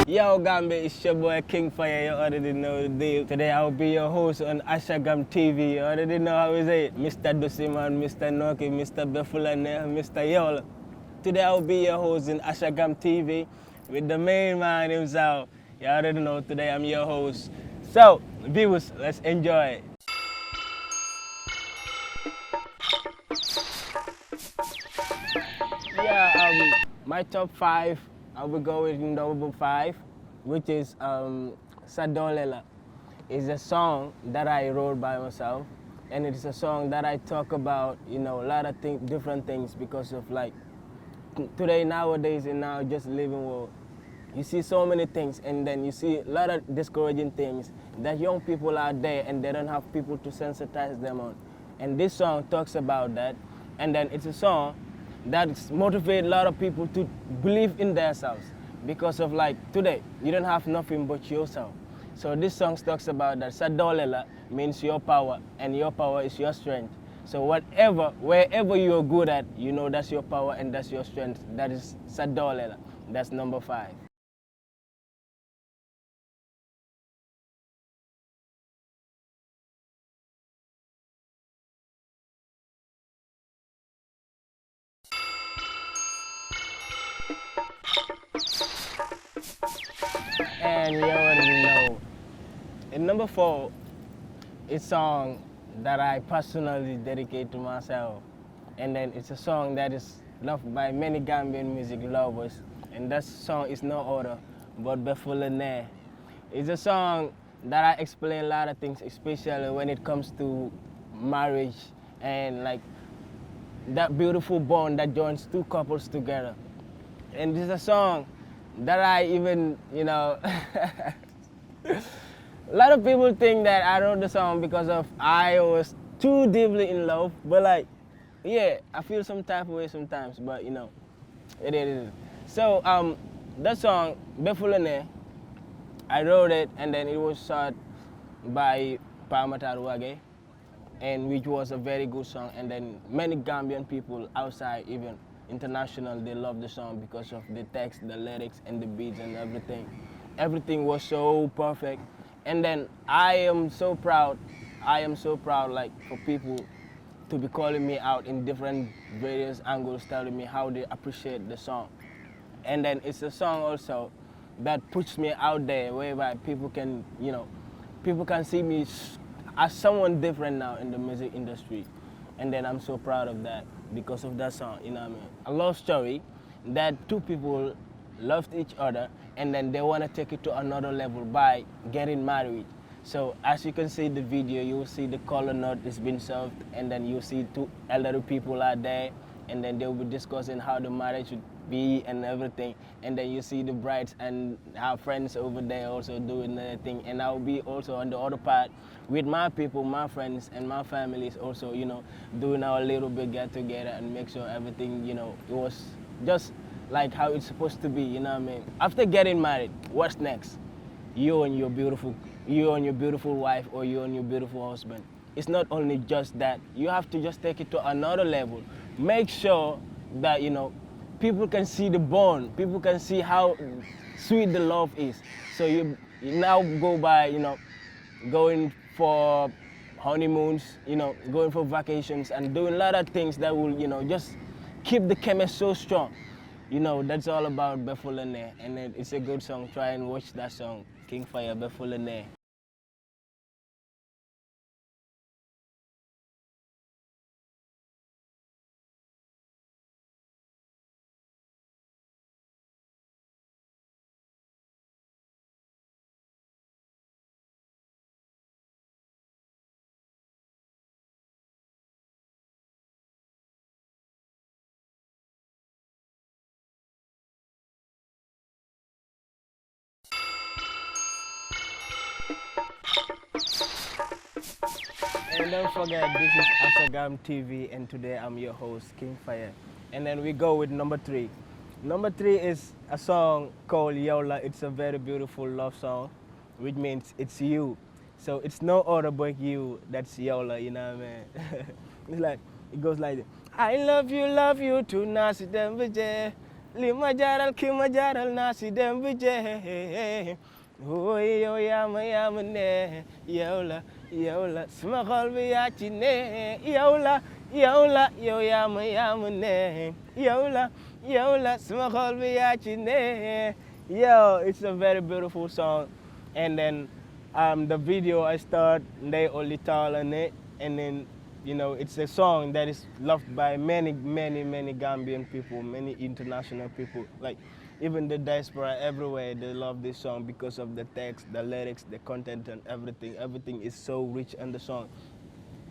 Yo, Gambia, it's your boy King Fayer. You already know the deal. Today I'll be your host on Ashagam TV. You already know how is it. Mr. Dusiman, Mr. Noki, Mr. Befulane, Mr. Yola. Today I'll be your host in Ashagam TV with the main man himself. You already know today I'm your host. So, viewers, let's enjoy it. Yeah, my top 5, I will go with number 5, which is Sadolela. It's a song that I wrote by myself, and it's a song that I talk about, a lot of different things because of like today, nowadays, in now just living world. You see so many things, and then you see a lot of discouraging things that young people are there and they don't have people to sensitize them on. And this song talks about that, and then it's a song that motivates a lot of people to believe in themselves because of like today, you don't have nothing but yourself. So this song talks about that Sadolela means your power, and your power is your strength. So wherever you're good at, that's your power and that's your strength. That is Sadolela. That's number 5. And you already know. In number 4, it's a song that I personally dedicate to myself. And then it's a song that is loved by many Gambian music lovers. And that song is no other but Befulane. It's a song that I explain a lot of things, especially when it comes to marriage and like that beautiful bond that joins two couples together. And it's a song that I even, a lot of people think that I wrote the song because of I was too deeply in love, but like, yeah, I feel some type of way sometimes, but it is. So that song, Befulane, I wrote it and then it was shot by Pamataruage, and which was a very good song, and then many Gambian people outside, even international, they love the song because of the text, the lyrics, and the beats and everything. Everything was so perfect, and then I am so proud like for people to be calling me out in different various angles, telling me how they appreciate the song. And then it's a song also that puts me out there whereby people can, people can see me as someone different now in the music industry. And then I'm so proud of that because of that song, what I mean? A love story that two people loved each other and then they want to take it to another level by getting married. So as you can see the video, you will see the color note is being served, and then you see two elderly people are there, and then they will be discussing how the marriage should be and everything. And then you see the brides and our friends over there also doing their thing. And I'll be also on the other part with my people, my friends and my families also, doing our little bit get together and make sure everything, it was just like how it's supposed to be, what I mean? After getting married, what's next? You and your beautiful wife, or you and your beautiful husband. It's not only just that. You have to just take it to another level. Make sure that, people can see the bond. People can see how sweet the love is. So you now go by, going for honeymoons, going for vacations and doing a lot of things that will, just keep the chemistry so strong. That's all about Befulane, and it's a good song. Try and watch that song, King Fayer, Befulane. And don't forget, this is Asagam TV, and today I'm your host, King Fayer. And then we go with number 3. Number 3 is a song called Yola. It's a very beautiful love song, which means it's you. So it's no other but you. That's Yola, you know what I mean? It's like, it goes like this. I love you too, Nasi Dembeje. li ma jaral ki ma jaral naa si dem bi jeex ooy yow yaa ma ne yow la sama xol bi yaa ci ne yow la yow yaa ma ne yow la sama xol bi yaa ci ne. Yo, it's a very beautiful song. And then the video I start Ndeye Oli Tall on it, and then it's a song that is loved by many Gambian people, many international people, like even the diaspora everywhere. They love this song because of the text, the lyrics, the content, and everything. Everything is so rich in the song.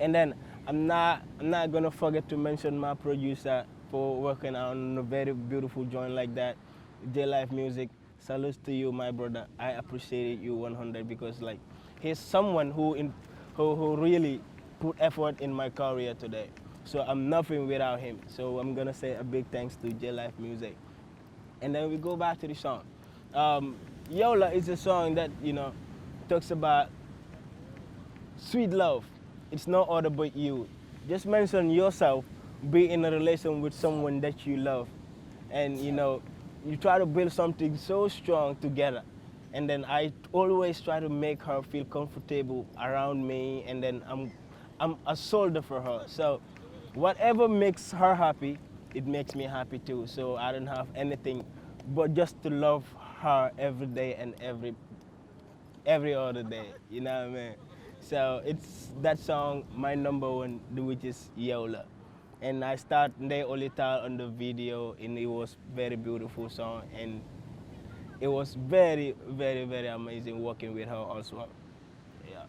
And then I'm not gonna forget to mention my producer for working on a very beautiful joint like that, J Life Music. Salute to you, my brother. I appreciate you 100 because like he's someone who really put effort in my career today. So I'm nothing without him. So I'm gonna say a big thanks to J Life Music. And then we go back to the song. Yola is a song that talks about sweet love. It's no other but you. Just mention yourself, be in a relation with someone that you love, and you try to build something so strong together. And then I always try to make her feel comfortable around me, and then I'm a soldier for her. So whatever makes her happy, it makes me happy too. So I don't have anything but just to love her every day and every other day. You know what I mean? So it's that song, my number one, which is Yola. And I start Ndeye Oli Tall on the video, and it was very beautiful song, and it was very amazing working with her also. Yeah.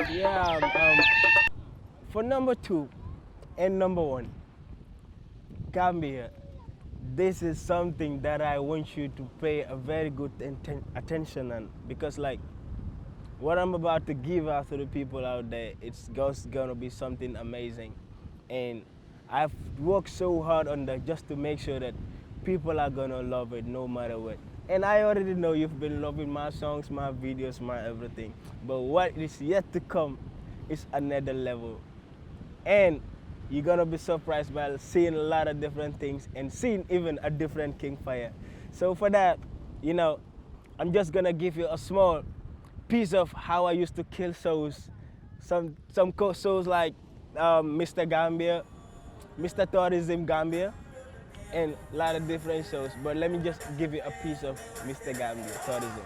Yeah. For number 2 and number 1, Gambia. This is something that I want you to pay a very good attention on, because like what I'm about to give out to the people out there, it's just gonna be something amazing. And I've worked so hard on that just to make sure that people are gonna love it no matter what. And I already know you've been loving my songs, my videos, my everything. But what is yet to come is another level. And you're gonna be surprised by seeing a lot of different things and seeing even a different King Fayer. So for that, I'm just gonna give you a small piece of how I used to kill shows. Some shows like Mr. Gambia, Mr. Tourism Gambia, and a lot of different shows. But let me just give you a piece of Mr. Gambia Tourism.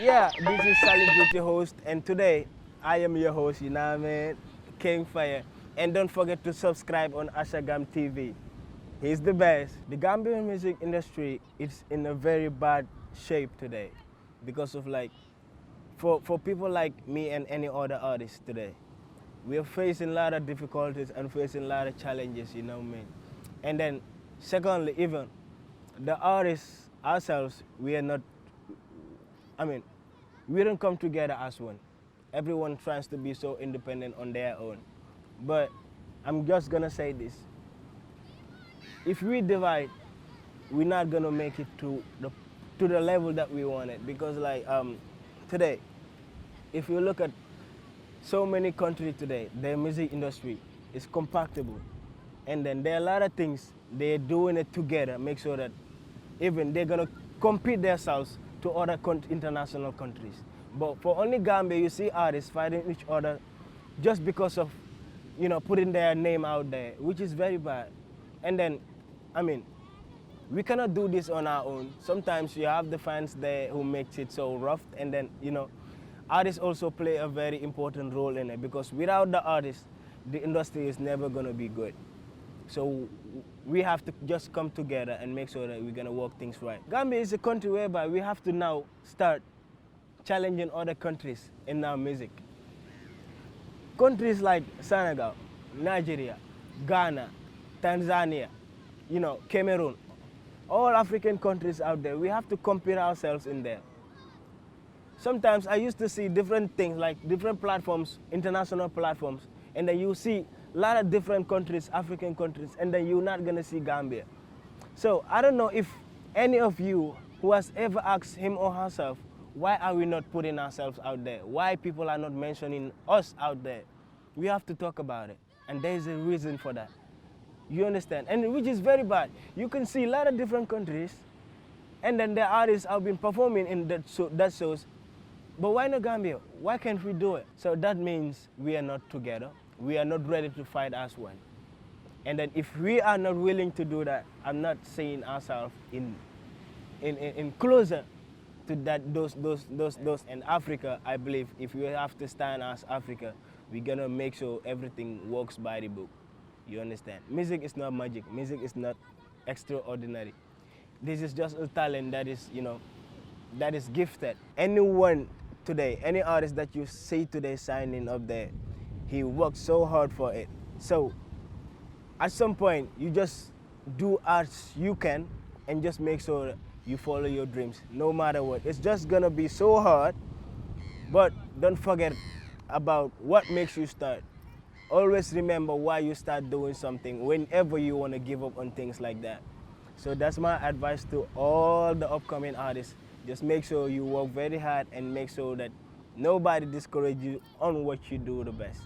Yeah, this is Celebrity Host, and today I am your host, you know what I mean, King Fayer. And don't forget to subscribe on Ashagam TV. He's the best. The Gambian music industry is in a very bad shape today because of for people like me and any other artist today. We are facing a lot of difficulties and facing a lot of challenges, you know what I mean. And then secondly, even the artists ourselves, we are not, I mean, we don't come together as one. Everyone tries to be so independent on their own. But I'm just gonna say this. If we divide, we're not gonna make it to the level that we wanted. Because today, if you look at so many countries today, their music industry is compactable. And then there are a lot of things they're doing it together, make sure that even they're gonna compete themselves to other international countries. But for only Gambia, you see artists fighting each other just because of, putting their name out there, which is very bad. And then, I mean, we cannot do this on our own. Sometimes you have the fans there who makes it so rough, and then, artists also play a very important role in it, because without the artists, the industry is never gonna be good. So we have to just come together and make sure that we're gonna work things right. Gambia is a country whereby we have to now start challenging other countries in our music. Countries like Senegal, Nigeria, Ghana, Tanzania, Cameroon, all African countries out there, we have to compete ourselves in there. Sometimes I used to see different things, like different platforms, international platforms, and then you see a lot of different countries, African countries, and then you're not gonna see Gambia. So I don't know if any of you who has ever asked him or herself, why are we not putting ourselves out there? Why people are not mentioning us out there? We have to talk about it, and there is a reason for that. You understand? And which is very bad. You can see a lot of different countries, and then the artists have been performing in that shows. But why not Gambia? Why can't we do it? So that means we are not together. We are not ready to fight as one. And then if we are not willing to do that, I'm not seeing ourselves in closer to those. And Africa, I believe, if we have to stand as Africa, we're gonna make sure everything works by the book. You understand? Music is not magic. Music is not extraordinary. This is just a talent that is, that is gifted. Anyone today, any artist that you see today signing up there, he worked so hard for it. So at some point, you just do as you can and just make sure you follow your dreams, no matter what. It's just gonna be so hard, but don't forget about what makes you start. Always remember why you start doing something whenever you wanna give up on things like that. So that's my advice to all the upcoming artists. Just make sure you work very hard and make sure that nobody discourages you on what you do the best.